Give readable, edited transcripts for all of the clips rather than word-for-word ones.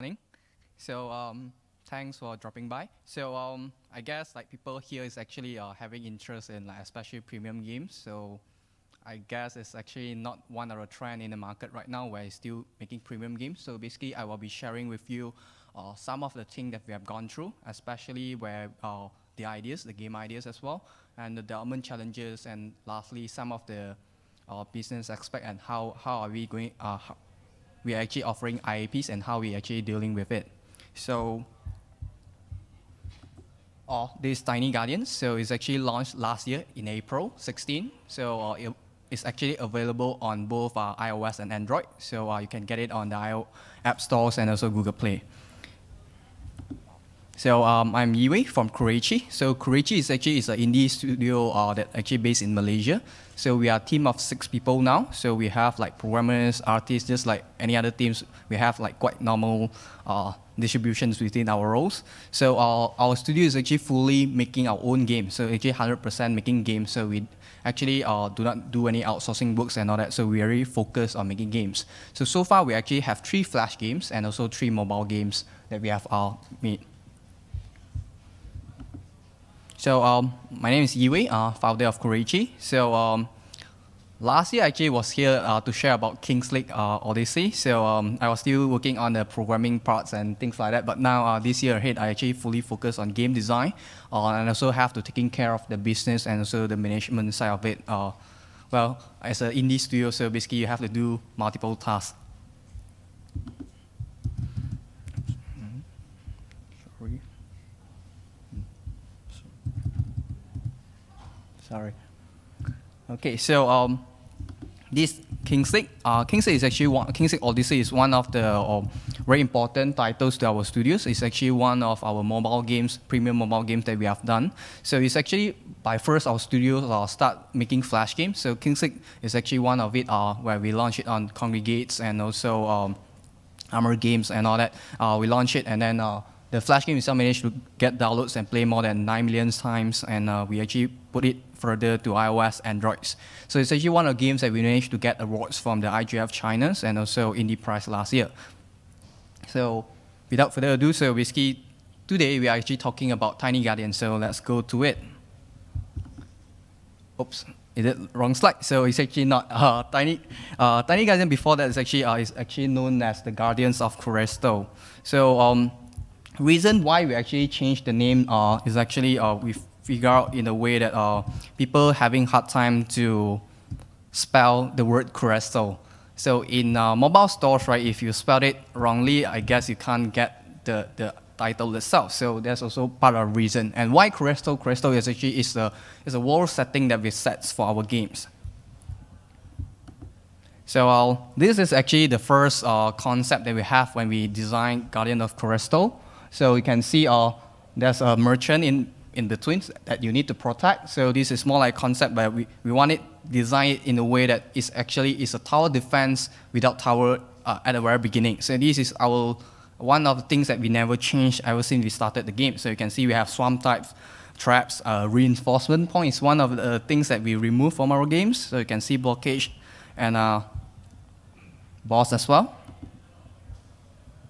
morning. So thanks for dropping by. So I guess like people here is actually having interest in like especially premium games. So I guess it's actually not one of the trend in the market right now where it's still making premium games. So basically I will be sharing with you some of the things that we have gone through, especially where the ideas, the game ideas as well, and the development challenges, and lastly some of the business aspect and how are we going, we are actually offering IAPs and how we actually dealing with it. So this Tiny Guardians, so it's actually launched last year in April 16. So it's actually available on both iOS and Android. So you can get it on the App Stores and also Google Play. So I'm Yiwei from Kurechii. So Kurechii is actually an indie studio that actually based in Malaysia. So we are a team of 6 people now. So we have like programmers, artists, just like any other teams. We have like quite normal distributions within our roles. So our studio is actually fully making our own games. So actually 100% making games. So we actually do not do any outsourcing works and all that. So we are really focused on making games. So far we actually have 3 Flash games and also 3 mobile games that we have made. So my name is Yiwei, founder of Kurechii. So last year I actually was here to share about King's League Odyssey. So I was still working on the programming parts and things like that. But now this year ahead, I actually fully focus on game design and also have to taking care of the business and also the management side of it. Well, as an indie studio, so basically you have to do multiple tasks. Sorry. Okay, so this King's League is actually King's League Odyssey is one of the very important titles to our studios. It's actually one of our mobile games, premium mobile games that we have done. So it's actually by first our studios start making Flash games. So King's League is actually one of it where we launch it on Congregates and also Armor Games and all that. We launch it and then the Flash game itself managed to get downloads and play more than 9 million times, and we actually put it further to iOS, Androids. So it's actually one of the games that we managed to get awards from the IGF China's and also Indie Prize last year. So without further ado, so basically today we are actually talking about Tiny Guardian. So let's go to it. Oops, is it wrong slide? So it's actually not Tiny Guardian. Before that is actually known as the Guardians of Kurechii. So reason why we actually changed the name is actually we figure out in a way that people having hard time to spell the word Kurechii. So in mobile stores, right, if you spell it wrongly, I guess you can't get the title itself. So that's also part of the reason. And why Kurechii? Kurechii is actually is a world setting that we set for our games. So this is actually the first concept that we have when we design Guardian of Kurechii. So you can see there's a merchant in between that you need to protect. So this is more like concept, but we want it designed in a way that is actually is a tower defense without tower at the very beginning. So this is one of the things that we never changed ever since we started the game. So you can see we have swamp types, traps, reinforcement points. One of the things that we remove from our games. So you can see blockage and boss as well.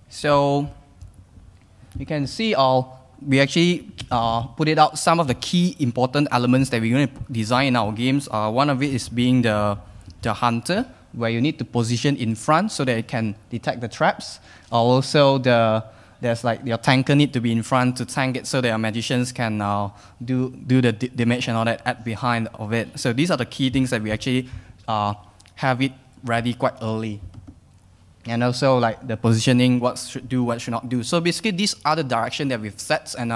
So you can see we actually put it out some of the key important elements that we're going to design in our games. One of it is being the hunter, where you need to position in front so that it can detect the traps. Also, there's like your tanker need to be in front to tank it so that our magicians can do the damage and all that at behind of it. So these are the key things that we actually have it ready quite early. And also like the positioning, what should do, what should not do. So basically these are the direction that we've set, and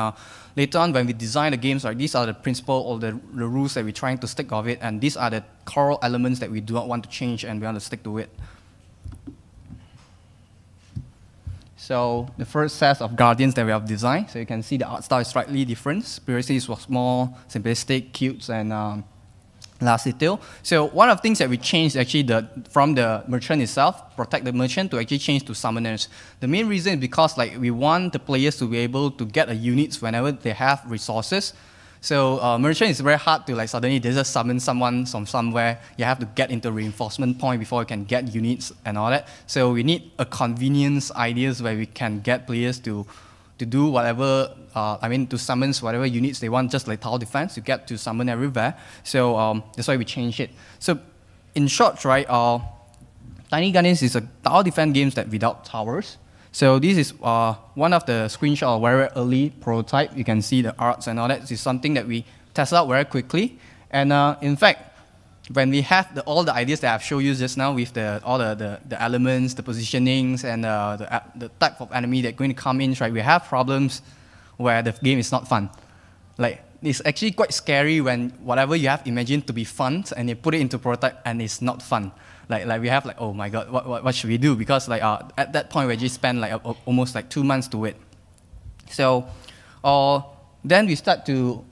later on when we design the games, these are the principle or the rules that we're trying to stick of it, and these are the core elements that we do not want to change and we want to stick to it. So the first set of Guardians that we have designed, so you can see the art style is slightly different. Previously it was more simplistic, cute, and last detail. So one of the things that we changed actually from the merchant itself, protect the merchant, to actually change to summoners. The main reason is because like we want the players to be able to get a units whenever they have resources. So merchant is very hard to like suddenly they just summon someone from somewhere. You have to get into reinforcement point before you can get units and all that. So we need a convenience ideas where we can get players to do whatever, to summon whatever units they want, just like tower defense, you get to summon everywhere. So that's why we changed it. So in short, right, Tiny Guardians is a tower defense game that without towers. So this is one of the screenshots of very early prototype. You can see the arts and all that. This is something that we tested out very quickly. And in fact, when we have all the ideas that I've shown you just now with all the elements, the positionings, and the type of enemy that's going to come in, right, we have problems where the game is not fun. Like, it's actually quite scary when whatever you have imagined to be fun and you put it into prototype and it's not fun. Like we have like, oh my god, what should we do? Because like at that point we just spent like almost like 2 months to it. So then we start to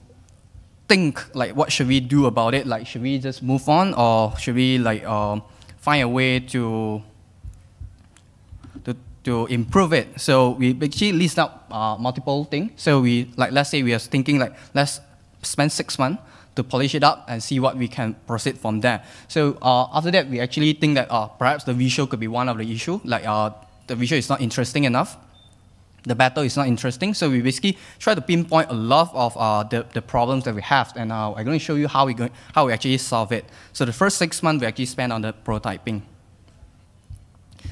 think like what should we do about it? Like should we just move on or should we like find a way to improve it? So we actually list out multiple things. So we like let's say we are thinking like let's spend 6 months to polish it up and see what we can proceed from there. So after that, we actually think that perhaps the visual could be one of the issue. Like the visual is not interesting enough. The battle is not interesting. So we basically try to pinpoint a lot of the problems that we have. And I'm going to show you how we actually solve it. So the first 6 months we actually spent on the prototyping.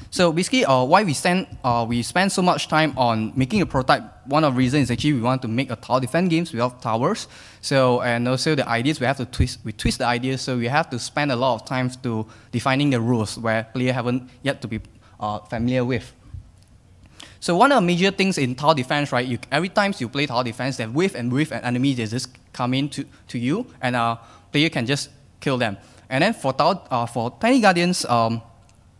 So basically, why we spend so much time on making a prototype, one of the reasons is actually we want to make a tower defense games without towers. So, and also the ideas, we have to twist the ideas, so we have to spend a lot of time to defining the rules where players haven't yet to be familiar with. So one of the major things in tower defense, right, every time you play tower defense, that with an enemy, they just come in to you, and player can just kill them. And then for Tiny Guardians,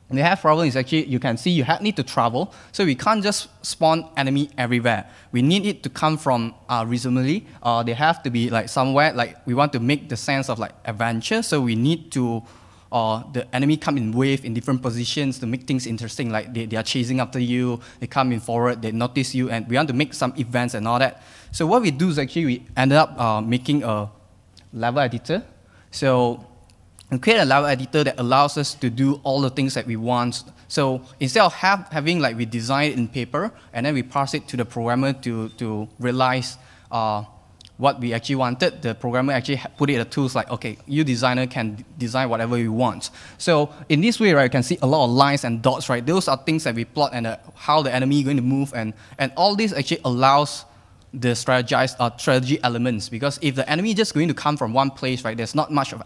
the have problem is actually, you can see you need to travel, so we can't just spawn enemy everywhere. We need it to come from reasonably. They have to be like somewhere, like we want to make the sense of like adventure, so we need to, the enemy come in wave in different positions to make things interesting, like they are chasing after you, they come in forward, they notice you, and we want to make some events and all that. So what we do is actually we ended up making a level editor. So and create a level editor that allows us to do all the things that we want. So instead of having like we design it in paper and then we pass it to the programmer to realize what we actually wanted, the programmer actually put it in the tools like, okay, you designer can design whatever you want. So in this way, right, you can see a lot of lines and dots, right? Those are things that we plot and how the enemy is going to move, and all this actually allows the strategy elements, because if the enemy is just going to come from one place, right, there's not much of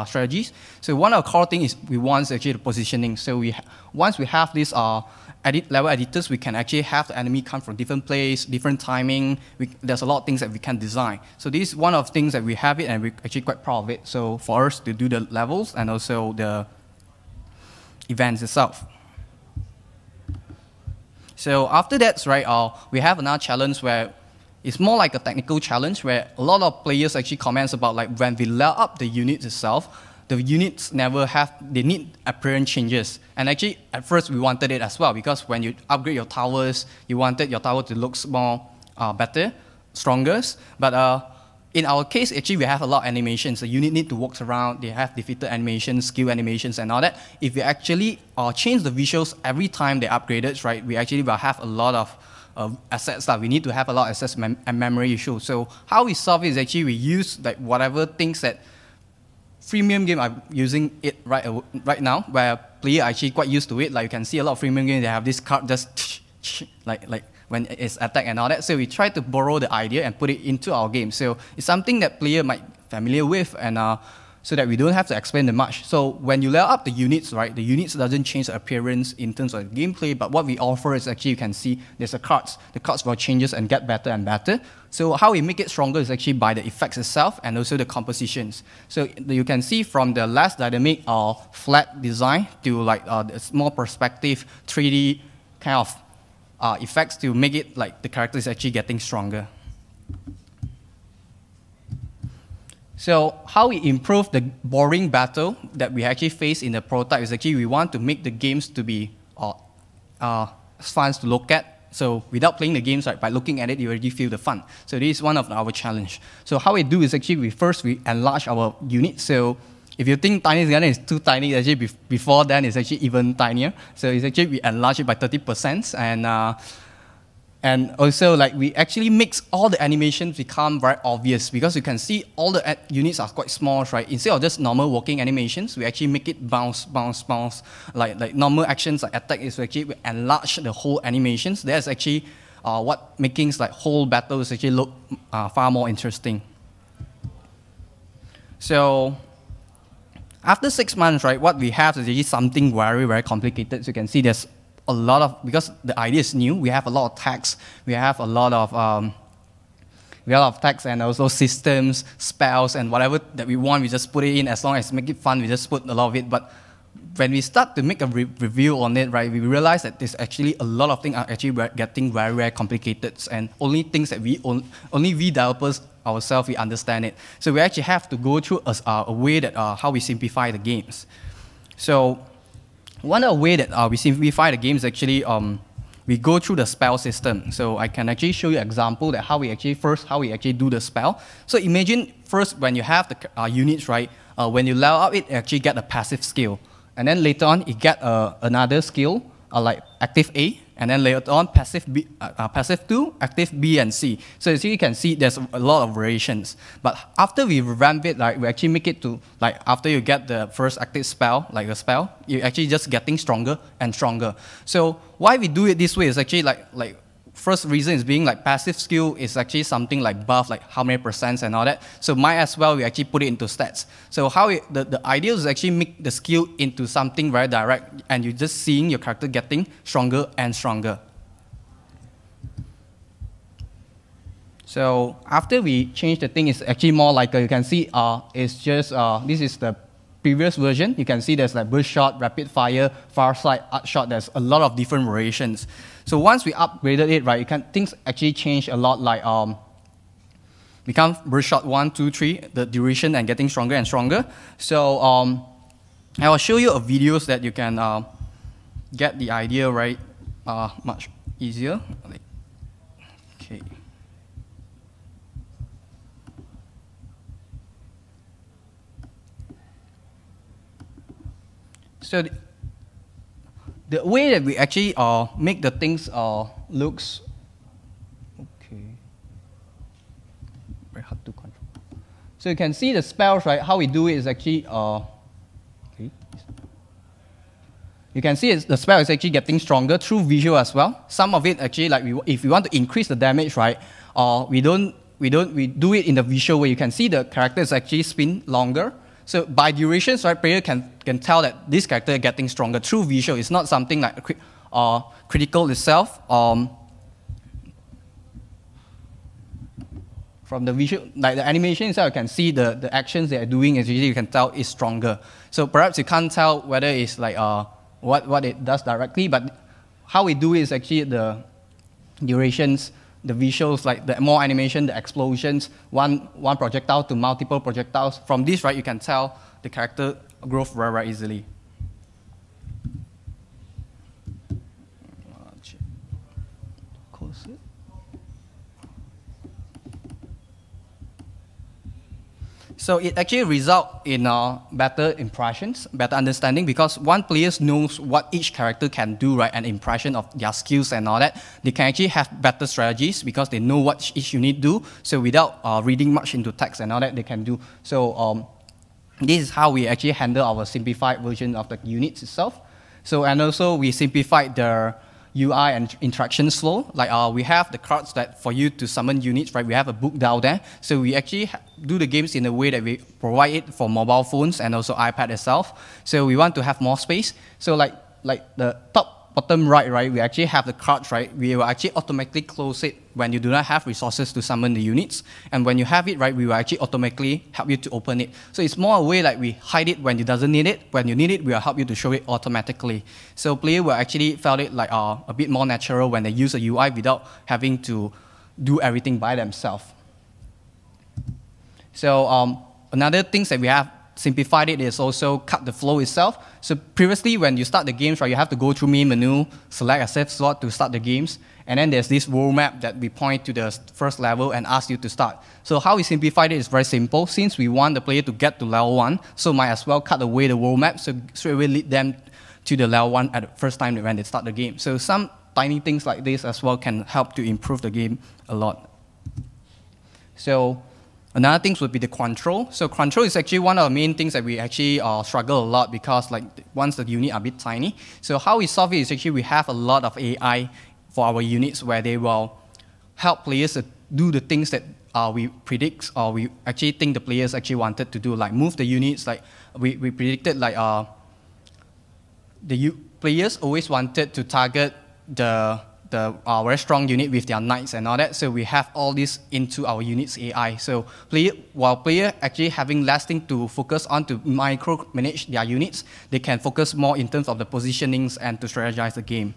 strategies. So one of the core things is we want actually the positioning. So once we have these level editors, we can actually have the enemy come from different place, different timing. There's a lot of things that we can design. So this is one of the things that we have it, and we're actually quite proud of it. So for us to do the levels and also the events itself. So after that, right, we have another challenge where it's more like a technical challenge where a lot of players actually comments about like when we level up the units itself, the units they need appearance changes. And actually, at first we wanted it as well, because when you upgrade your towers, you wanted your tower to look more better, stronger. But in our case, actually we have a lot of animations. The unit need to walk around, they have defeated animations, skill animations and all that. If we actually change the visuals every time they upgraded, right, we actually will have a lot of assets that we need to have a lot of access and memory issues. So how we solve it is actually we use like whatever things that freemium game are using it right now, where player are actually quite used to it. Like you can see a lot of freemium games, they have this card just like when it's attacked and all that. So we try to borrow the idea and put it into our game. So it's something that player might familiar with, and so that we don't have to explain that much. So when you level up the units, right, the units doesn't change the appearance in terms of gameplay, but what we offer is actually you can see there's a cards. The cards will changes and get better and better. So how we make it stronger is actually by the effects itself and also the compositions. So you can see from the less dynamic or flat design to like more perspective 3D kind of effects to make it like the character is actually getting stronger. So how we improve the boring battle that we actually face in the prototype is actually we want to make the games to be fun to look at So without playing the games, right, by looking at it, you already feel the fun. So this is one of our challenge. So how we do is actually we enlarge our unit. So if you think tiny together is too tiny, actually before then it's actually even tinier. So it's actually we enlarge it by 30%, and also like we actually makes all the animations become very obvious because you can see all the units are quite small, right? Instead of just normal walking animations, we actually make it bounce, bounce, bounce. Like normal actions like attack is actually we enlarge the whole animations. That's actually what making like whole battles actually look far more interesting. So after 6 months, right, what we have is actually something very, very complicated. So you can see there's a lot of, because the idea is new, we have a lot of text, we have a lot of text and also systems, spells, and whatever that we want, we just put it in. As long as make it fun, we just put a lot of it. But when we start to make a review on it, right, we realize that there's actually a lot of things are actually getting very, very complicated, and only things that only we developers ourselves, we understand it. So we actually have to go through a way that how we simplify the games. So one of the way that we simplify the game is actually we go through the spell system. So I can actually show you an example that how we actually do the spell. So imagine first when you have the units, right, when you level up it actually get a passive skill. And then later on you get another skill like active A, and then later on passive 2, active B and C. So as you can see, there's a lot of variations. But after we revamp it, like we actually make it to like after you get the first active spell, like a spell, you're actually just getting stronger and stronger. So why we do it this way is actually like first reason is being like passive skill is actually something like buff, like how many percents and all that. So might as well we actually put it into stats. So how the idea is actually make the skill into something very direct, and you're just seeing your character getting stronger and stronger. So after we change the thing, it's actually more like you can see it's just this is the previous version. You can see there's like burst shot, rapid fire, far sight, art shot. There's a lot of different variations. So once we upgraded it, right, things actually change a lot. Like become burst shot 1, 2, 3, the duration and getting stronger and stronger. So I will show you a videos that you can get the idea right much easier. Okay. So the way that we actually make the things looks okay, very hard to control. So you can see the spells, right? How we do it is actually okay. You can see the spell is actually getting stronger through visual as well. Some of it actually, like if we want to increase the damage, right? We do it in the visual way. You can see the character is actually spin longer. So by durations, right, player can tell that this character is getting stronger through visual. It's not something like critical itself. From the visual, like the animation itself, you can see the actions they are doing is usually you can tell is stronger. So perhaps you can't tell whether it's like what it does directly, but how we do it is actually the durations, the visuals, like the more animation, the explosions, one projectile to multiple projectiles. From this, right, you can tell the character growth very, very easily. So it actually results in better impressions, better understanding, because one player knows what each character can do, right, an impression of their skills and all that. They can actually have better strategies because they know what each unit do. So without reading much into text and all that, they can do. So this is how we actually handle our simplified version of the units itself. So and also we simplified the UI and interaction flow. Like we have the cards that for you to summon units, right? We have a book down there. So we actually do the games in a way that we provide it for mobile phones and also iPad itself. So we want to have more space. So like the bottom right, we actually have the cards, right? We will actually automatically close it when you do not have resources to summon the units. And when you have it, right, we will actually automatically help you to open it. So it's more a way like we hide it when you doesn't need it. When you need it, we will help you to show it automatically. So player will actually felt it like a bit more natural when they use a UI without having to do everything by themselves. So another things that we have simplified it is also cut the flow itself. So previously, when you start the games, right, you have to go through main menu, select a save slot to start the games, and then there's this roadmap that we point to the first level and ask you to start. So how we simplified it is very simple. Since we want the player to get to level 1, so might as well cut away the roadmap, so straight away lead them to the level 1 at the first time when they start the game. So some tiny things like this as well can help to improve the game a lot. So another thing would be the control. So control is actually one of the main things that we actually struggle a lot because like once the unit are a bit tiny. So how we solve it is actually we have a lot of AI for our units where they will help players to do the things that we predict or we actually think the players actually wanted to do, like move the units. Like we predicted like players always wanted to target the very strong unit with their knights and all that, so we have all this into our units AI. So while player actually having less thing to focus on to micromanage their units, they can focus more in terms of the positionings and to strategize the game.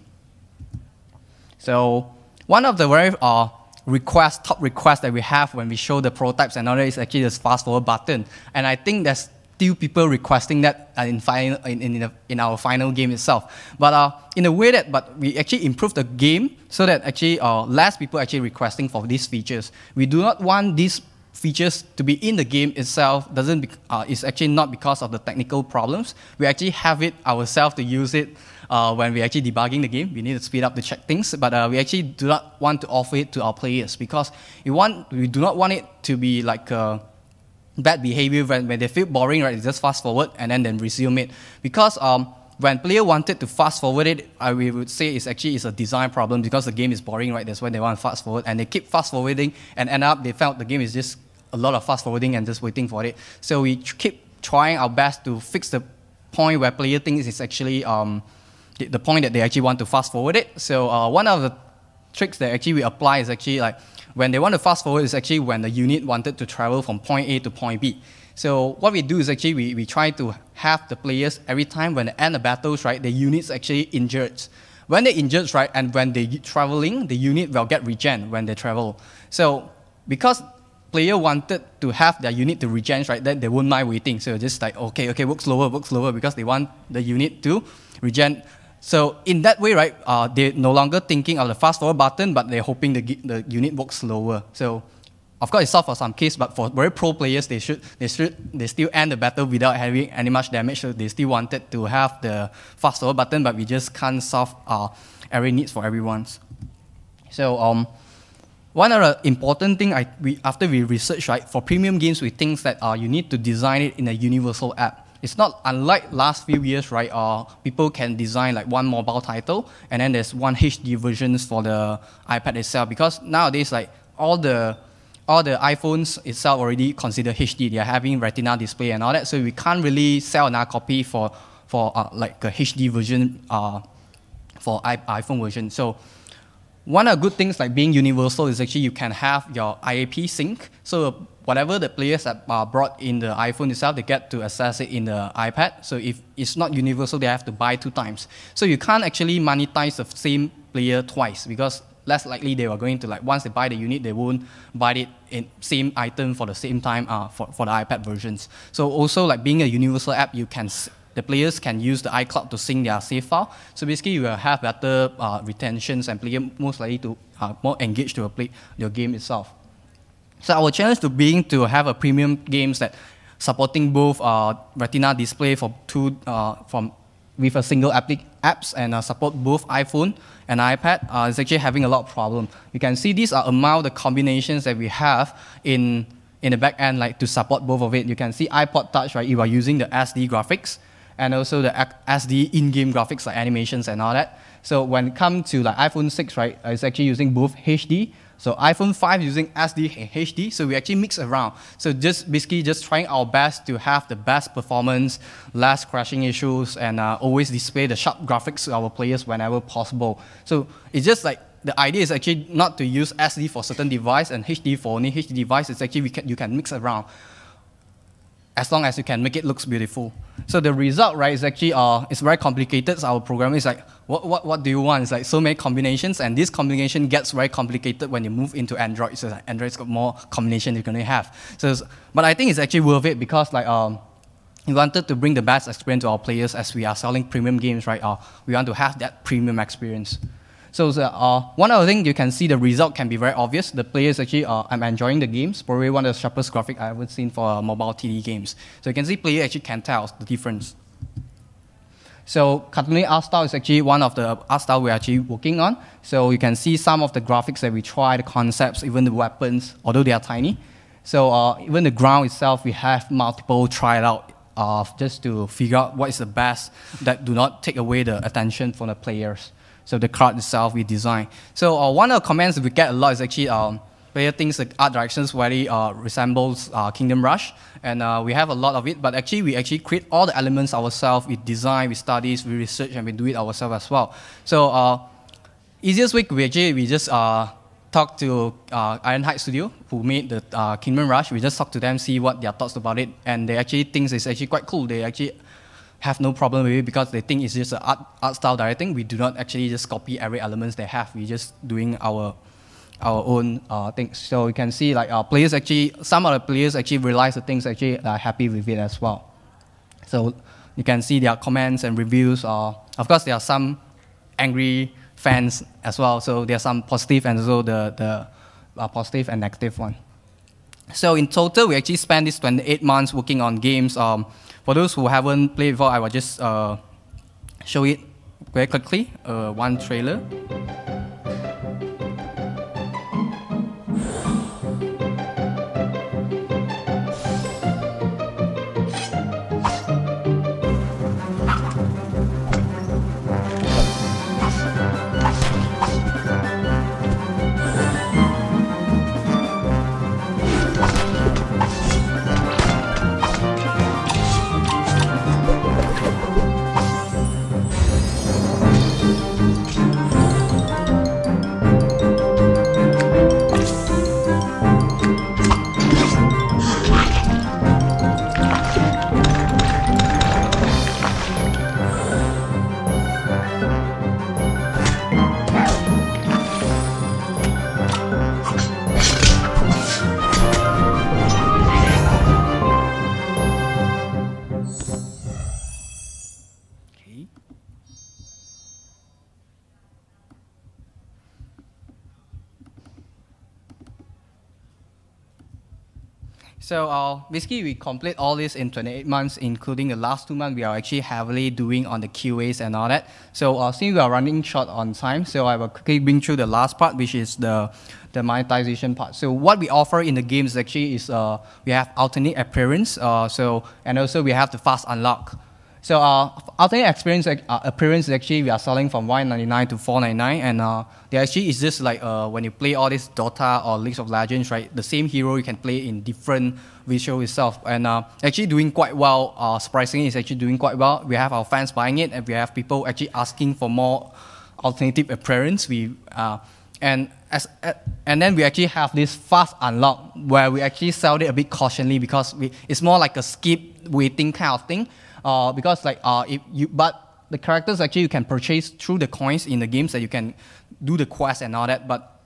So one of the very top requests that we have when we show the prototypes and all that is actually this fast forward button, and I think there's still people requesting that in our final game itself. But in a way that we actually improved the game so that actually less people actually requesting for these features. We do not want these features to be in the game itself. It's actually not because of the technical problems. We actually have it ourselves to use it when we're actually debugging the game. We need to speed up to check things, but we actually do not want to offer it to our players because we do not want it to be like bad behavior when they feel boring, right? They just fast forward and then resume it. Because when player wanted to fast forward it, we would say it's a design problem because the game is boring, right? That's why they want to fast forward, and they keep fast forwarding and end up they felt the game is just a lot of fast forwarding and just waiting for it. So we keep trying our best to fix the point where player thinks it's actually the point that they actually want to fast forward it. So one of the tricks that actually we apply is actually like when they want to fast forward is actually when the unit wanted to travel from point A to point B. So what we do is actually we try to have the players every time when they end the battles, right, the units actually injured. When they're injured, right, and when they're traveling, the unit will get regen when they travel. So because player wanted to have their unit to regen, right, then they won't mind waiting. So just like, okay, work slower because they want the unit to regen. So in that way, right, they're no longer thinking of the fast forward button, but they're hoping the unit works slower. So of course, it's solved for some case, but for very pro players, they still end the battle without having any much damage. So they still wanted to have the fast forward button, but we just can't solve every needs for everyone. So one of the important thing after we research, right, for premium games, we think that you need to design it in a universal app. It's not unlike last few years, right? People can design like one mobile title, and then there's one HD versions for the iPad itself. Because nowadays, like all the iPhones itself already consider HD. They are having Retina display and all that, so we can't really sell another copy for like a HD version for iPhone version. So one of the good things like being universal is actually you can have your IAP sync. So whatever the players have brought in the iPhone itself, they get to access it in the iPad. So if it's not universal, they have to buy 2 times. So you can't actually monetize the same player twice because less likely they are going to, like, once they buy the unit, they won't buy it in same item for the same time for the iPad versions. So also like being a universal app, the players can use the iCloud to sync their save file. So basically, you will have better retentions and player most likely to more engaged to play your game itself. So our challenge to have a premium games that supporting both Retina display with a single apps and support both iPhone and iPad is actually having a lot of problem. You can see these are among the combinations that we have in the back end, like to support both of it. You can see iPod Touch, right? You are using the SD graphics and also the SD in-game graphics like animations and all that. So when it comes to like iPhone 6, right, it's actually using both HD. So iPhone 5 using SD and HD, so we actually mix around. So basically just trying our best to have the best performance, less crashing issues, and always display the sharp graphics to our players whenever possible. So it's just like, the idea is actually not to use SD for certain device and HD for only HD device. It's actually you can mix around as long as you can make it looks beautiful. So the result, right, is actually it's very complicated. So our program is like, what do you want? It's like so many combinations, and this combination gets very complicated when you move into Android. So like Android's got more combinations you're going to have. So, but I think it's actually worth it because like we wanted to bring the best experience to our players as we are selling premium games, right? We want to have that premium experience. So one other thing, you can see the result can be very obvious. The players actually, I'm enjoying the games. Probably one of the sharpest graphics I've ever seen for mobile TD games. So you can see players actually can tell the difference. So cartooning art style is actually one of the art style we're actually working on. So you can see some of the graphics that we try, the concepts, even the weapons, although they are tiny. So even the ground itself, we have multiple tried out just to figure out what is the best that do not take away the attention from the players. So the card itself we design. So one of the comments we get a lot is actually player thinks the art directions very resembles Kingdom Rush, and we have a lot of it. But actually, we actually create all the elements ourselves. We design, we study, we research, and we do it ourselves as well. So easiest way we just talk to Ironhide Studio, who made the Kingdom Rush. We just talk to them, see what their thoughts about it, and they actually think it's actually quite cool. They actually have no problem with it because they think it's just an art style directing. We do not actually just copy every elements they have. We're just doing our own things. So you can see like players actually, some of the players actually realize the things actually are happy with it as well. So you can see their comments and reviews. Of course, there are some angry fans as well. So there are some positive and also the positive and negative one. So in total, we actually spent this 28 months working on games. For those who haven't played before, I will just show it very quickly, one trailer. So basically, we complete all this in 28 months, including the last 2 months. We are actually heavily doing on the QAs and all that. So since we are running short on time, so I will quickly bring through the last part, which is the monetization part. So what we offer in the games actually is we have alternate appearance, and also we have the fast unlock. So alternate appearance actually we are selling from $199 to $499, and they actually is just like when you play all this Dota or League of Legends, right? The same hero you can play in different visual itself, and actually doing quite well. Surprisingly, it's actually doing quite well. We have our fans buying it, and we have people actually asking for more alternative appearance. And then we actually have this fast unlock where we actually sell it a bit cautiously because it's more like a skip waiting kind of thing. Because but the characters actually you can purchase through the coins in the games that you can do the quest and all that. But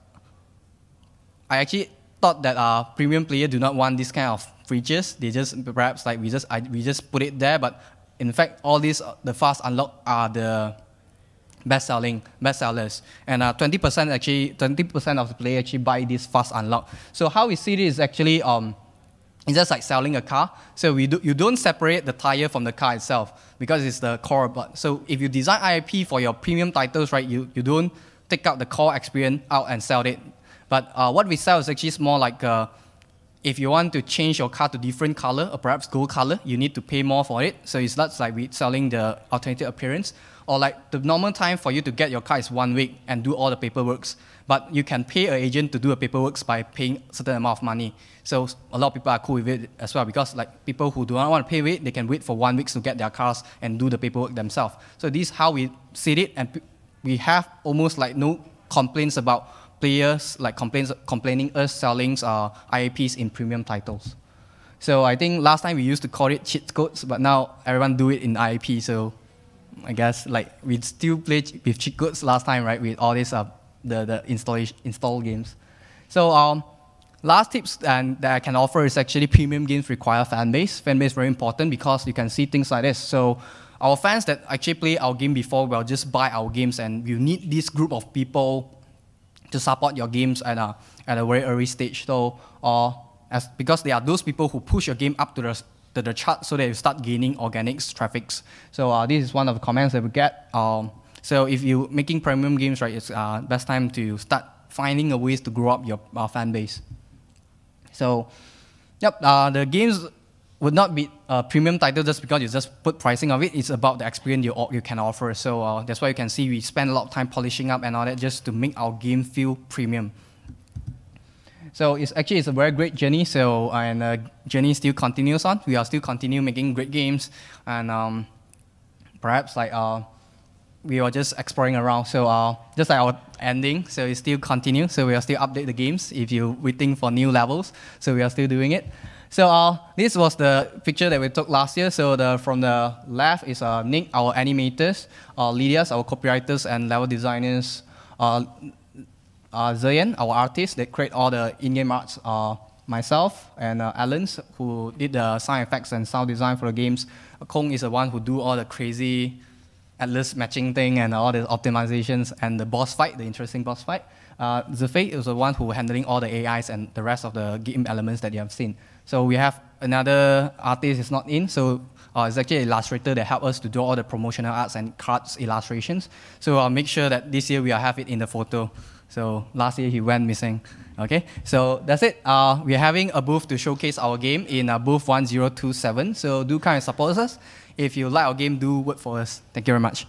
I actually thought that premium player do not want this kind of features. They just perhaps like we just put it there. But in fact, all these the fast unlock are the best sellers, and 20% of the player actually buy this fast unlock. So how we see it is actually it's just like selling a car. So you don't separate the tire from the car itself because it's the core. But so if you design IIP for your premium titles, right, you don't take out the core experience out and sell it. But what we sell is actually more like if you want to change your car to different color or perhaps gold color, you need to pay more for it. So it's not like we selling the alternative appearance. Or like the normal time for you to get your car is 1 week and do all the paperwork. But you can pay an agent to do the paperwork by paying a certain amount of money. So a lot of people are cool with it as well because like people who do not want to pay it, they can wait for 1 week to get their cars and do the paperwork themselves. So this is how we see it, and we have almost like no complaints about players like complaining us selling IAPs in premium titles. So I think last time we used to call it cheat codes, but now everyone do it in IAP. So I guess like we still play with cheat codes last time, right? With all this the install games. So last tips that I can offer is actually premium games require fan base. Fan base is very important because you can see things like this. So our fans that actually play our game before will just buy our games, and you need this group of people to support your games at a very early stage. So because they are those people who push your game up to the chart so that you start gaining organic traffics. So this is one of the comments that we get. So if you're making premium games, right, it's best time to start finding a ways to grow up your fan base. So, yep, the games would not be a premium title just because you just put pricing of it. It's about the experience you can offer. So that's why you can see we spend a lot of time polishing up and all that just to make our game feel premium. So it's a very great journey. So and journey still continues on. We are still continue making great games, and perhaps like we are just exploring around. So just like our ending, so it still continues. So we are still update the games if you're waiting for new levels. So we are still doing it. So this was the picture that we took last year. So from the left is Nick, our animators, Lydia's, our copywriters and level designers, Zayan, our artist that create all the in-game arts, myself, and Alan's, who did the sound effects and sound design for the games. Kong is the one who do all the crazy atlas matching thing and all the optimizations and the boss fight, the interesting boss fight. Zafei is the one who handling all the AIs and the rest of the game elements that you have seen. So we have another artist is not in, so it's actually an illustrator that helped us to do all the promotional arts and cards illustrations. So I'll make sure that this year we have it in the photo. So last year he went missing. Okay, so that's it. We are having a booth to showcase our game in booth 1027. So do kind of support us. If you like our game, do work for us. Thank you very much.